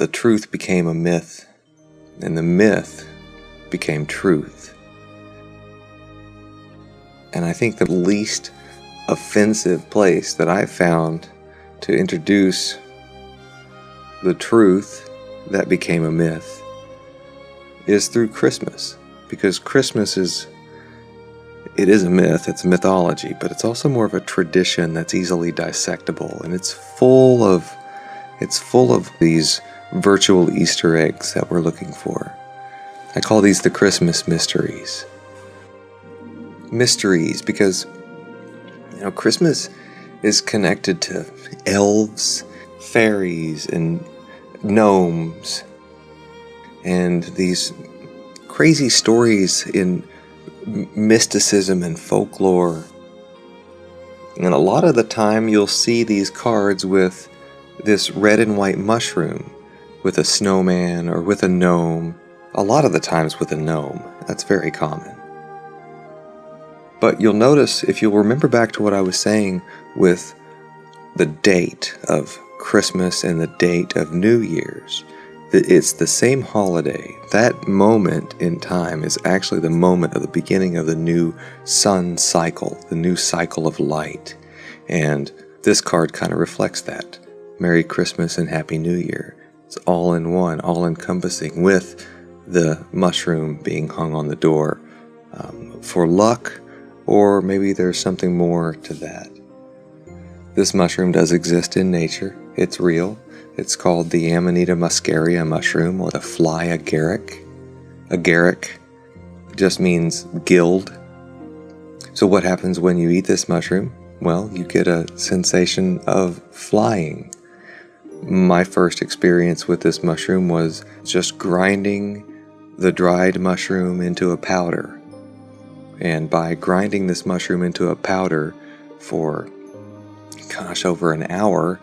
the truth became a myth, and the myth became truth. And I think the least offensive place that I've found to introduce the truth that became a myth is through Christmas, because Christmas is a myth, it's mythology, but it's also more of a tradition that's easily dissectable, and it's full of these virtual Easter eggs that we're looking for. I call these the Christmas mysteries. Mysteries because, Christmas is connected to elves, fairies, and gnomes, and these crazy stories in mysticism and folklore. And a lot of the time you'll see these cards with this red and white mushroom, with a snowman or with a gnome. A lot of the times with a gnome. That's very common. But you'll notice, if you'll remember back to what I was saying with the date of Christmas and the date of New Year's, that it's the same holiday. That moment in time is actually the moment of the beginning of the new sun cycle, the new cycle of light. And this card kind of reflects that. Merry Christmas and Happy New Year. It's all in one, all encompassing, with the mushroom being hung on the door for luck, or maybe there's something more to that. This mushroom does exist in nature. It's real. It's called the Amanita muscaria mushroom, or the fly agaric. Agaric just means gilled. So what happens when you eat this mushroom? Well, you get a sensation of flying. My first experience with this mushroom was just grinding the dried mushroom into a powder. And by grinding this mushroom into a powder for, over an hour,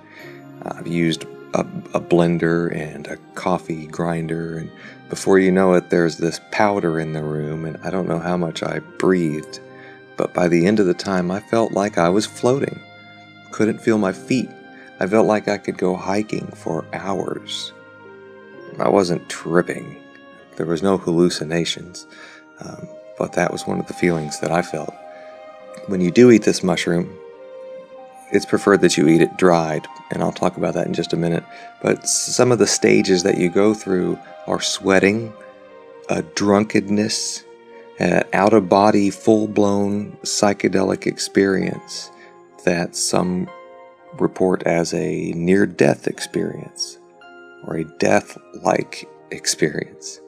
I've used a blender and a coffee grinder, and before you know it, there's this powder in the room, and I don't know how much I breathed, but by the end of the time, I felt like I was floating. Couldn't feel my feet. I felt like I could go hiking for hours. I wasn't tripping. There was no hallucinations, but that was one of the feelings that I felt. When you do eat this mushroom, it's preferred that you eat it dried, and I'll talk about that in just a minute. But some of the stages that you go through are sweating, a drunkenness, an out-of-body, full-blown psychedelic experience that some report as a near-death experience, or a death-like experience.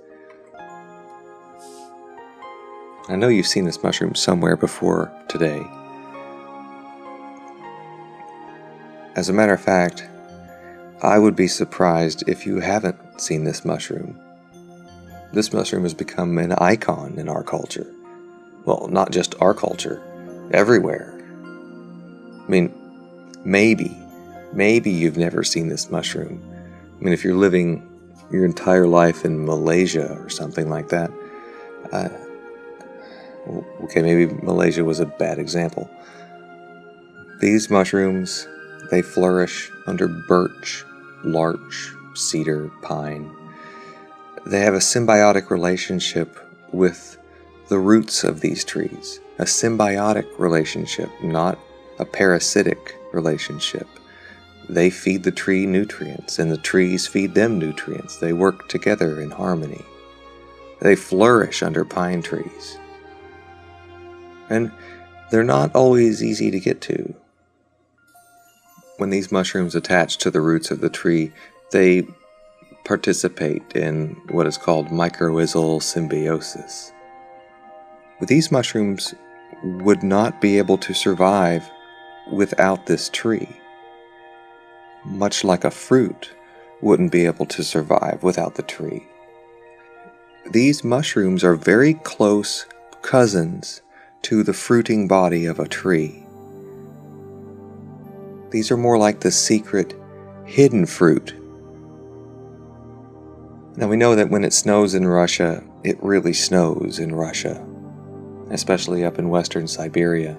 I know you've seen this mushroom somewhere before today. As a matter of fact, I would be surprised if you haven't seen this mushroom. This mushroom has become an icon in our culture. Well, not just our culture, everywhere. I mean, maybe you've never seen this mushroom. I mean, if you're living your entire life in Malaysia or something like that, okay, maybe Malaysia was a bad example. These mushrooms, they flourish under birch, larch, cedar, pine. They have a symbiotic relationship with the roots of these trees. A symbiotic relationship, not a parasitic relationship. They feed the tree nutrients, and the trees feed them nutrients. They work together in harmony. They flourish under pine trees. And they're not always easy to get to. When these mushrooms attach to the roots of the tree, they participate in what is called mycorrhizal symbiosis. But these mushrooms would not be able to survive without this tree. Much like a fruit wouldn't be able to survive without the tree. These mushrooms are very close cousins to the fruiting body of a tree. These are more like the secret, hidden fruit. Now we know that when it snows in Russia, it really snows in Russia, especially up in western Siberia.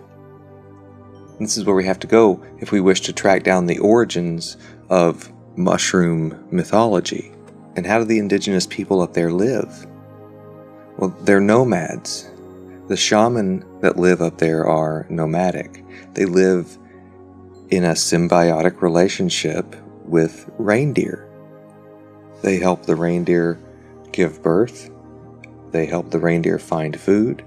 This is where we have to go if we wish to track down the origins of mushroom mythology. And how do the indigenous people up there live? Well, they're nomads. The shaman that live up there are nomadic. They live in a symbiotic relationship with reindeer. They help the reindeer give birth. They help the reindeer find food.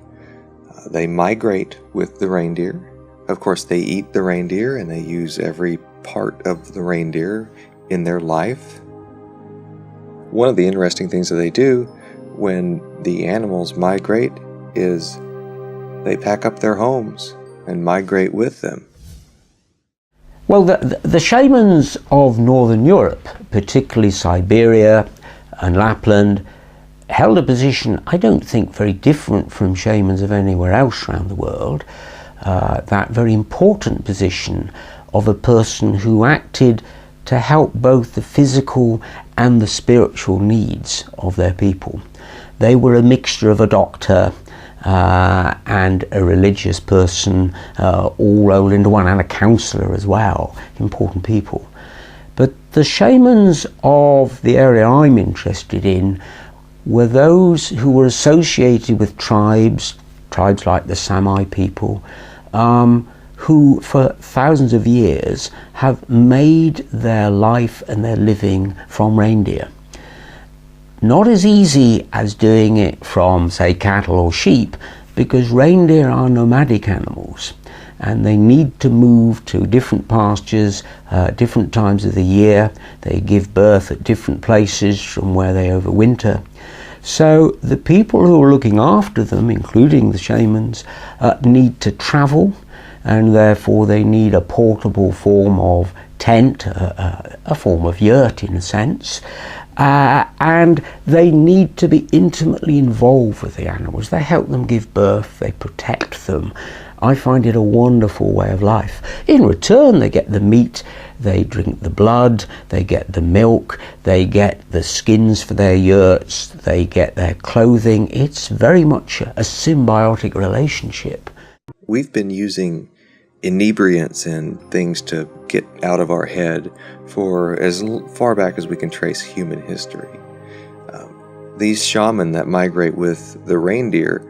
They migrate with the reindeer. Of course, they eat the reindeer and they use every part of the reindeer in their life. One of the interesting things that they do when the animals migrate is they pack up their homes and migrate with them. Well, the shamans of Northern Europe, particularly Siberia and Lapland, held a position I don't think very different from shamans of anywhere else around the world, that very important position of a person who acted to help both the physical and the spiritual needs of their people. They were a mixture of a doctor and a religious person, all rolled into one, and a counsellor as well, important people. But the shamans of the area I'm interested in were those who were associated with tribes like the Sami people, who for thousands of years have made their life and their living from reindeer. Not as easy as doing it from, say, cattle or sheep, because reindeer are nomadic animals and they need to move to different pastures, different times of the year. They give birth at different places from where they overwinter. So the people who are looking after them, including the shamans, need to travel, and therefore they need a portable form of tent, a form of yurt in a sense, and they need to be intimately involved with the animals. They help them give birth, they protect them. I find it a wonderful way of life. In return, they get the meat, they drink the blood, they get the milk, they get the skins for their yurts, they get their clothing. It's very much a symbiotic relationship. We've been using inebriants and things to get out of our head for as far back as we can trace human history. These shaman that migrate with the reindeer,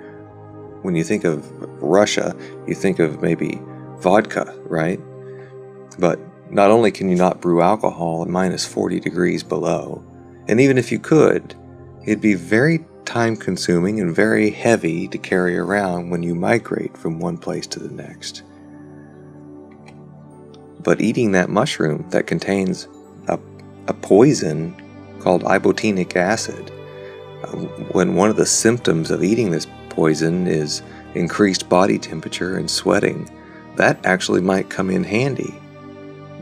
when you think of Russia, you think of maybe vodka, right? But not only can you not brew alcohol at minus 40 degrees below, and even if you could, it'd be very time-consuming and very heavy to carry around when you migrate from one place to the next. But eating that mushroom that contains a poison called ibotenic acid, when one of the symptoms of eating this poison is increased body temperature and sweating, that actually might come in handy.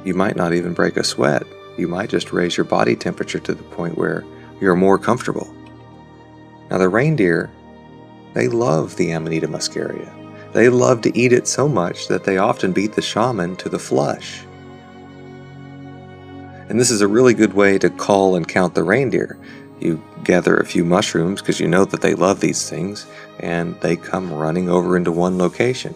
You might not even break a sweat. You might just raise your body temperature to the point where you're more comfortable. Now the reindeer, they love the Amanita muscaria. They love to eat it so much that they often beat the shaman to the flush. And this is a really good way to call and count the reindeer. You gather a few mushrooms because you know that they love these things, and they come running over into one location.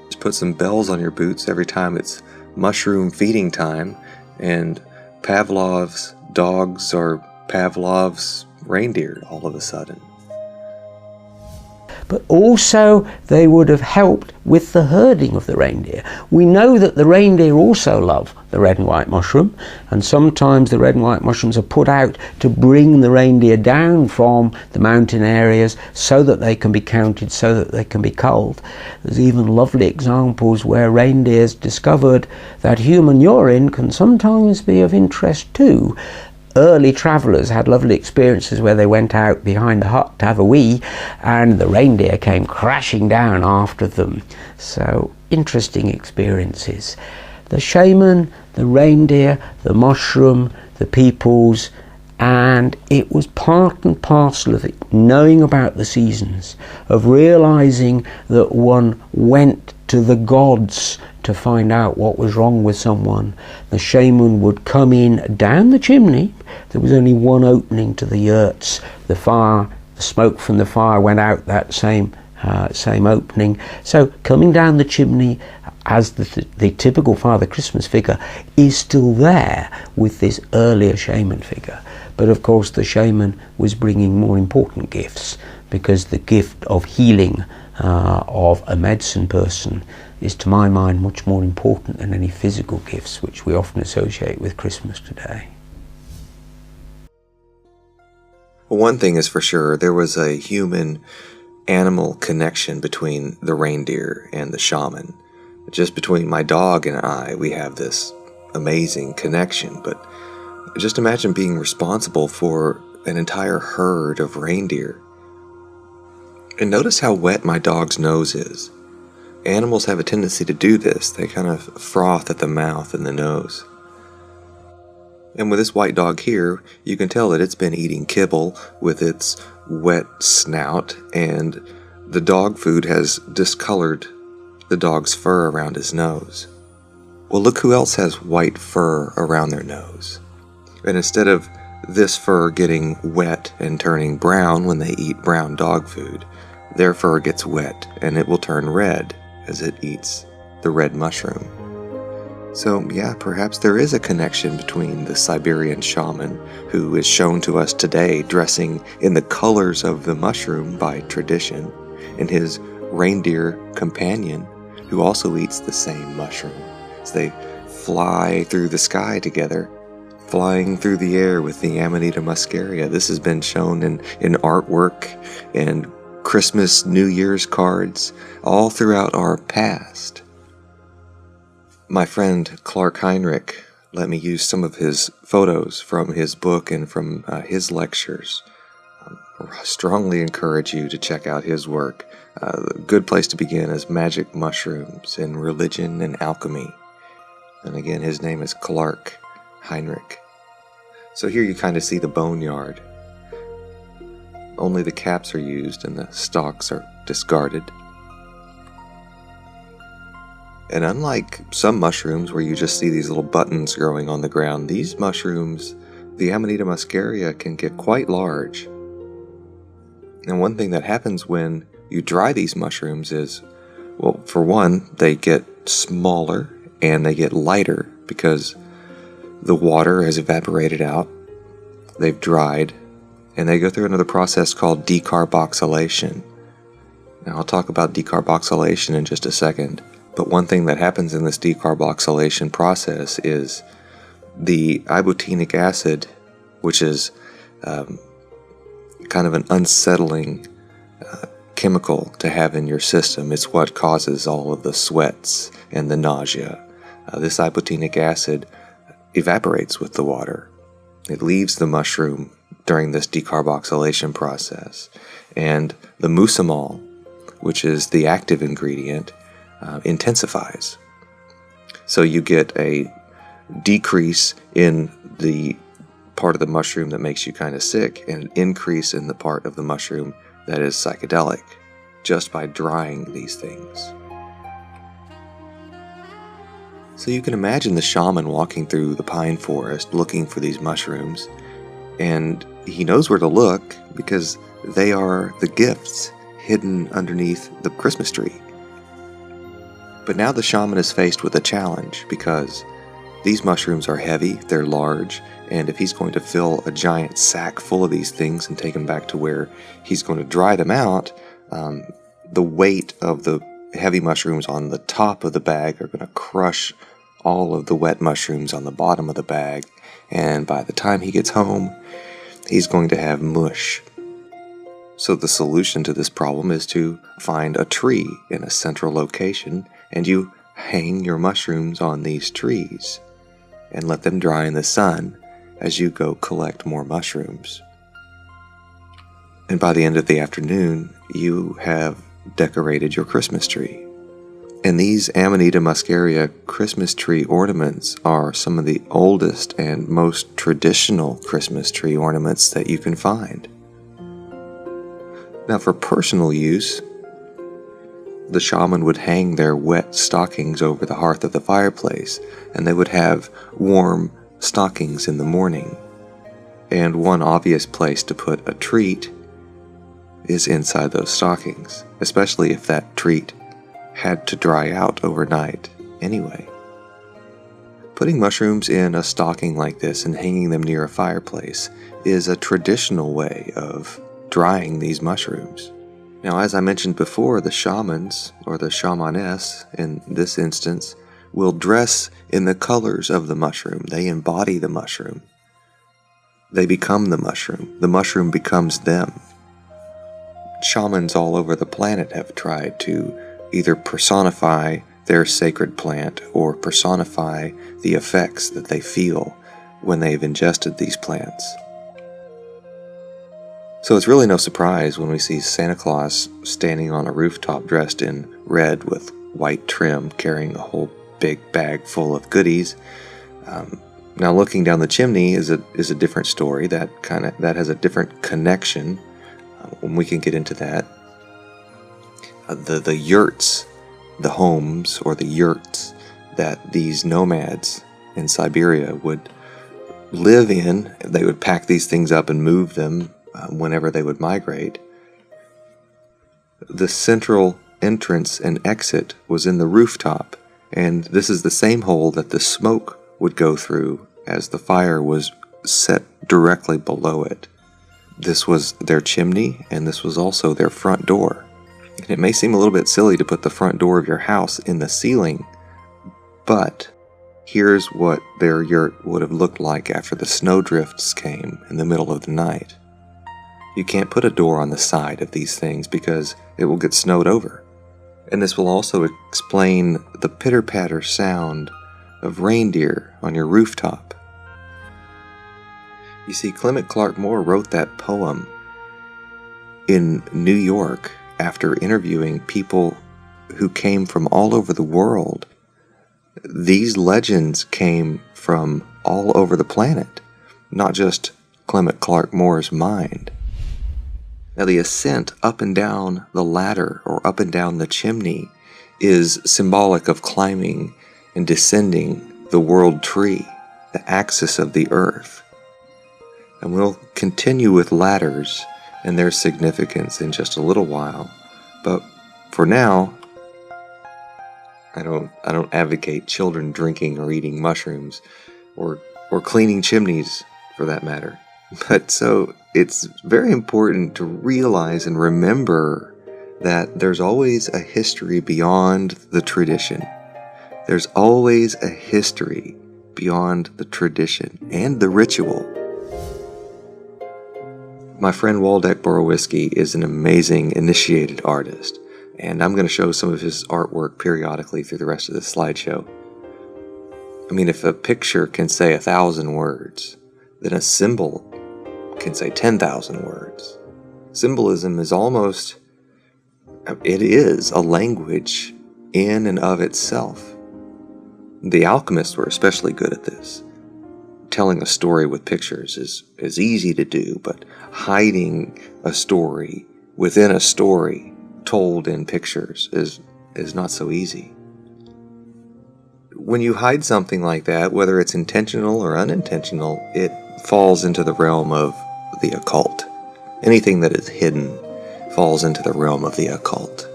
Just put some bells on your boots every time it's mushroom feeding time, and Pavlov's dogs are Pavlov's reindeer all of a sudden. But also they would have helped with the herding of the reindeer. We know that the reindeer also love the red and white mushroom, and sometimes the red and white mushrooms are put out to bring the reindeer down from the mountain areas so that they can be counted, so that they can be culled. There's even lovely examples where reindeers discovered that human urine can sometimes be of interest too. Early travellers had lovely experiences where they went out behind the hut to have a wee, and the reindeer came crashing down after them. So, interesting experiences. The shaman, the reindeer, the mushroom, the peoples, and it was part and parcel of it, knowing about the seasons, of realising that one went to the gods to find out what was wrong with someone. The shaman would come in down the chimney. There was only one opening to the yurts. The smoke from the fire went out that same opening. So coming down the chimney, as the typical Father Christmas figure is still there with this earlier shaman figure. But of course the shaman was bringing more important gifts, because the gift of healing of a medicine person is, to my mind, much more important than any physical gifts which we often associate with Christmas today. Well, one thing is for sure, there was a human-animal connection between the reindeer and the shaman. Just between my dog and I, we have this amazing connection, but just imagine being responsible for an entire herd of reindeer. And notice how wet my dog's nose is. Animals have a tendency to do this. They kind of froth at the mouth and the nose. And with this white dog here, you can tell that it's been eating kibble with its wet snout, and the dog food has discolored the dog's fur around his nose. Well, look who else has white fur around their nose. And instead of this fur getting wet and turning brown when they eat brown dog food, their fur gets wet and it will turn red as it eats the red mushroom. So yeah, perhaps there is a connection between the Siberian shaman, who is shown to us today dressing in the colors of the mushroom by tradition, and his reindeer companion, who also eats the same mushroom, as they fly through the sky together, flying through the air with the Amanita muscaria. This has been shown in artwork and Christmas, New Year's cards, all throughout our past. My friend Clark Heinrich let me use some of his photos from his book and from his lectures. I strongly encourage you to check out his work. A good place to begin is Magic Mushrooms and Religion and Alchemy. And again, his name is Clark Heinrich. So here you kind of see the boneyard. Only the caps are used and the stalks are discarded. And unlike some mushrooms where you just see these little buttons growing on the ground, these mushrooms, the Amanita muscaria, can get quite large. And one thing that happens when you dry these mushrooms is, well, for one, they get smaller and they get lighter because the water has evaporated out, they've dried, and they go through another process called decarboxylation. Now, I'll talk about decarboxylation in just a second. But one thing that happens in this decarboxylation process is the ibotenic acid, which is kind of an unsettling chemical to have in your system. It's what causes all of the sweats and the nausea. This ibotenic acid evaporates with the water. It leaves the mushroom during this decarboxylation process. And the mucimol, which is the active ingredient, intensifies. So you get a decrease in the part of the mushroom that makes you kind of sick and an increase in the part of the mushroom that is psychedelic, just by drying these things. So you can imagine the shaman walking through the pine forest looking for these mushrooms, and he knows where to look because they are the gifts hidden underneath the Christmas tree. But now the shaman is faced with a challenge because these mushrooms are heavy, they're large, and if he's going to fill a giant sack full of these things and take them back to where he's going to dry them out, the weight of the heavy mushrooms on the top of the bag are going to crush all of the wet mushrooms on the bottom of the bag, and by the time he gets home, he's going to have mush. So the solution to this problem is to find a tree in a central location, and you hang your mushrooms on these trees and let them dry in the sun as you go collect more mushrooms. And by the end of the afternoon, you have decorated your Christmas tree. And these Amanita muscaria Christmas tree ornaments are some of the oldest and most traditional Christmas tree ornaments that you can find. Now, for personal use, the shaman would hang their wet stockings over the hearth of the fireplace, and they would have warm stockings in the morning. And one obvious place to put a treat is inside those stockings, especially if that treat had to dry out overnight anyway. Putting mushrooms in a stocking like this and hanging them near a fireplace is a traditional way of drying these mushrooms. Now, as I mentioned before, the shamans, or the shamaness in this instance, will dress in the colors of the mushroom. They embody the mushroom. They become the mushroom. The mushroom becomes them. Shamans all over the planet have tried to either personify their sacred plant or personify the effects that they feel when they've ingested these plants. So it's really no surprise when we see Santa Claus standing on a rooftop dressed in red with white trim, carrying a whole big bag full of goodies. Now, looking down the chimney is a different story. That has a different connection. We can get into that. The yurts, the homes or the yurts that these nomads in Siberia would live in. They would pack these things up and move them whenever they would migrate. The central entrance and exit was in the rooftop, and this is the same hole that the smoke would go through as the fire was set directly below it. This was their chimney, and this was also their front door. And it may seem a little bit silly to put the front door of your house in the ceiling, but here's what their yurt would have looked like after the snowdrifts came in the middle of the night. You can't put a door on the side of these things because it will get snowed over. And this will also explain the pitter-patter sound of reindeer on your rooftop. You see, Clement Clark Moore wrote that poem in New York after interviewing people who came from all over the world. These legends came from all over the planet, not just Clement Clark Moore's mind. Now, the ascent up and down the ladder or up and down the chimney is symbolic of climbing and descending the world tree, the axis of the earth. And we'll continue with ladders and their significance in just a little while. But for now, I don't advocate children drinking or eating mushrooms or cleaning chimneys for that matter. But so it's very important to realize and remember that there's always a history beyond the tradition. There's always a history beyond the tradition and the ritual. My friend Waldeck Borowiecki is an amazing initiated artist, and I'm going to show some of his artwork periodically through the rest of this slideshow. I mean, if a picture can say 1,000 words, then a symbol can say 10,000 words. Symbolism is it is a language in and of itself. The alchemists were especially good at this. Telling a story with pictures is easy to do, but hiding a story within a story told in pictures is not so easy. When you hide something like that, whether it's intentional or unintentional, it falls into the realm of the occult. Anything that is hidden falls into the realm of the occult.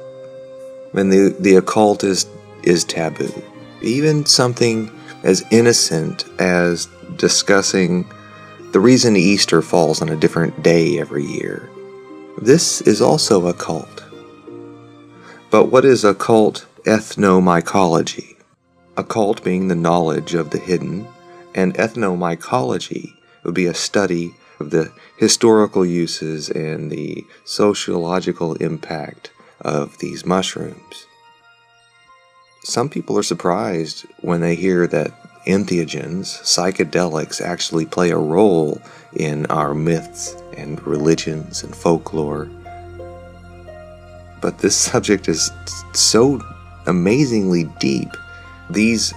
And the occult is taboo. Even something as innocent as discussing the reason Easter falls on a different day every year. This is also occult. But what is occult ethnomycology? Occult being the knowledge of the hidden, and ethnomycology would be a study of the historical uses and the sociological impact of these mushrooms. Some people are surprised when they hear that entheogens, psychedelics, actually play a role in our myths and religions and folklore. But this subject is so amazingly deep. These,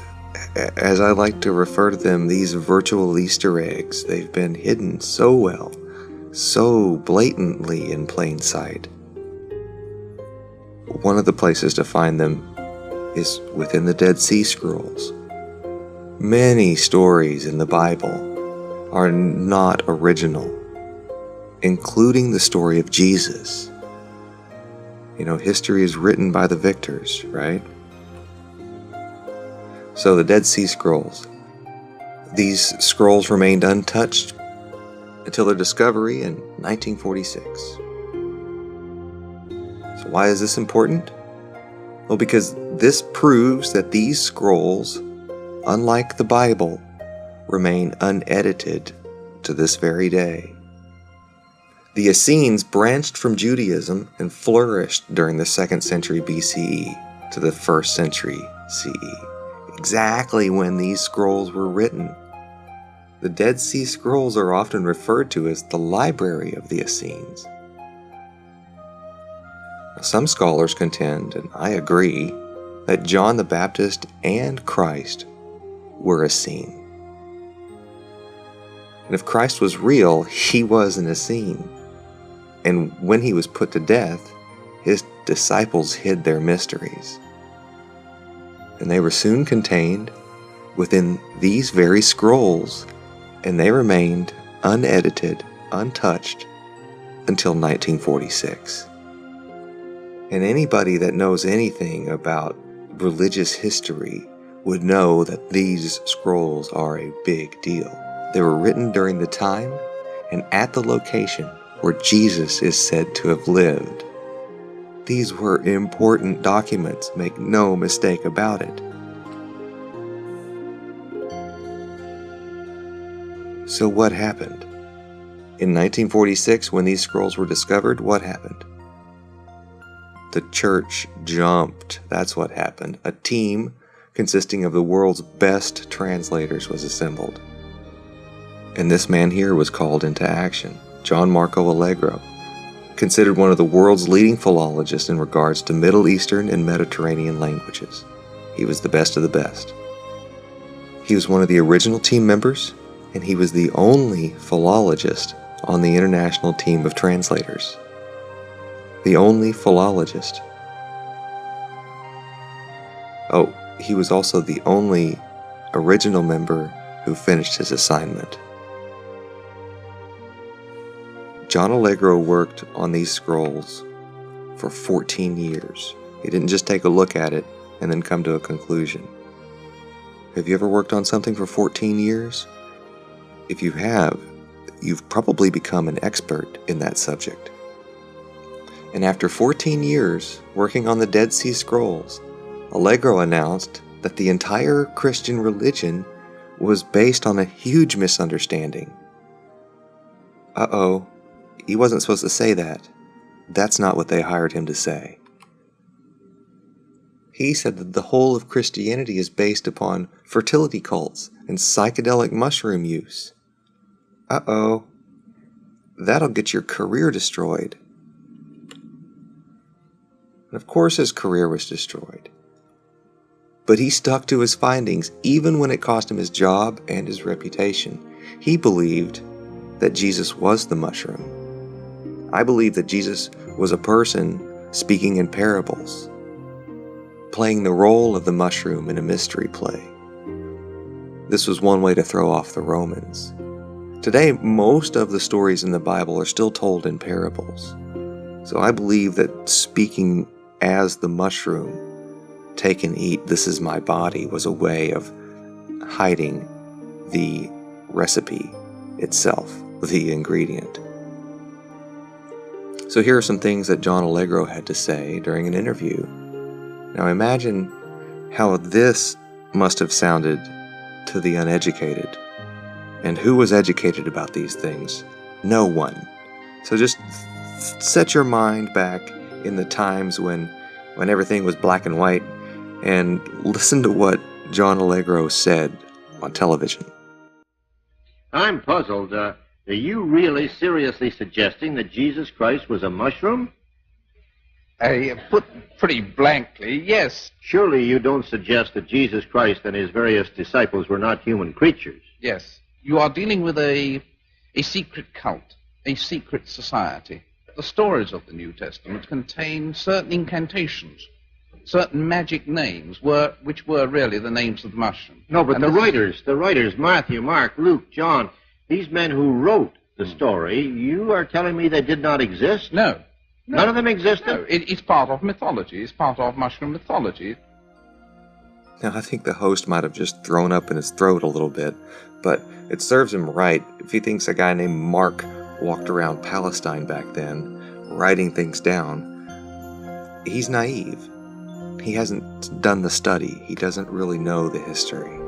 as I like to refer to them, these virtual Easter eggs, they've been hidden so well, so blatantly in plain sight. One of the places to find them is within the Dead Sea Scrolls. Many stories in the Bible are not original, including the story of Jesus. You know, history is written by the victors, right? So the Dead Sea Scrolls, These scrolls remained untouched until their discovery in 1946. So why is this important? Well, because this proves that these scrolls, unlike the Bible, remain unedited to this very day. The Essenes branched from Judaism and flourished during the 2nd century BCE to the 1st century CE, exactly when these scrolls were written. The Dead Sea Scrolls are often referred to as the library of the Essenes. Some scholars contend, and I agree, that John the Baptist and Christ were Essene. And if Christ was real, he was an Essene. And when he was put to death, his disciples hid their mysteries. And they were soon contained within these very scrolls, and they remained unedited, untouched, until 1946. And anybody that knows anything about religious history would know that these scrolls are a big deal. They were written during the time and at the location where Jesus is said to have lived. These were important documents, make no mistake about it. So what happened? In 1946, when these scrolls were discovered, what happened? The church jumped. That's what happened. A team consisting of the world's best translators was assembled. And this man here was called into action, John Marco Allegro, considered one of the world's leading philologists in regards to Middle Eastern and Mediterranean languages. He was the best of the best. He was one of the original team members, and he was the only philologist on the international team of translators. The only philologist. Oh, he was also the only original member who finished his assignment. John Allegro worked on these scrolls for 14 years. He didn't just take a look at it and then come to a conclusion. Have you ever worked on something for 14 years? If you have, you've probably become an expert in that subject. And after 14 years working on the Dead Sea Scrolls, Allegro announced that the entire Christian religion was based on a huge misunderstanding. Uh-oh, he wasn't supposed to say that. That's not what they hired him to say. He said that the whole of Christianity is based upon fertility cults and psychedelic mushroom use. Uh-oh, that'll get your career destroyed. And of course his career was destroyed. But he stuck to his findings even when it cost him his job and his reputation. He believed that Jesus was the mushroom. I believe that Jesus was a person speaking in parables, playing the role of the mushroom in a mystery play. This was one way to throw off the Romans. Today, most of the stories in the Bible are still told in parables. So I believe that speaking as the mushroom, take and eat, this is my body, was a way of hiding the recipe itself, the ingredient. So here are some things that John Allegro had to say during an interview. Now imagine how this must have sounded to the uneducated. And who was educated about these things? No one. So just set your mind back in the times when everything was black and white, and listen to what John Allegro said on television. I'm puzzled. Are you really seriously suggesting that Jesus Christ was a mushroom? Put pretty blankly, yes. Surely you don't suggest that Jesus Christ and his various disciples were not human creatures. Yes. You are dealing with a secret cult, a secret society. The stories of the New Testament contain certain incantations, certain magic names, which were really the names of the mushroom. No, but the writers, Matthew, Mark, Luke, John, these men who wrote the story, you are telling me they did not exist? No. None of them existed? No, it's part of mythology. It's part of mushroom mythology. Now, I think the host might have just thrown up in his throat a little bit, but it serves him right if he thinks a guy named Mark walked around Palestine back then, writing things down. He's naive. He hasn't done the study. He doesn't really know the history.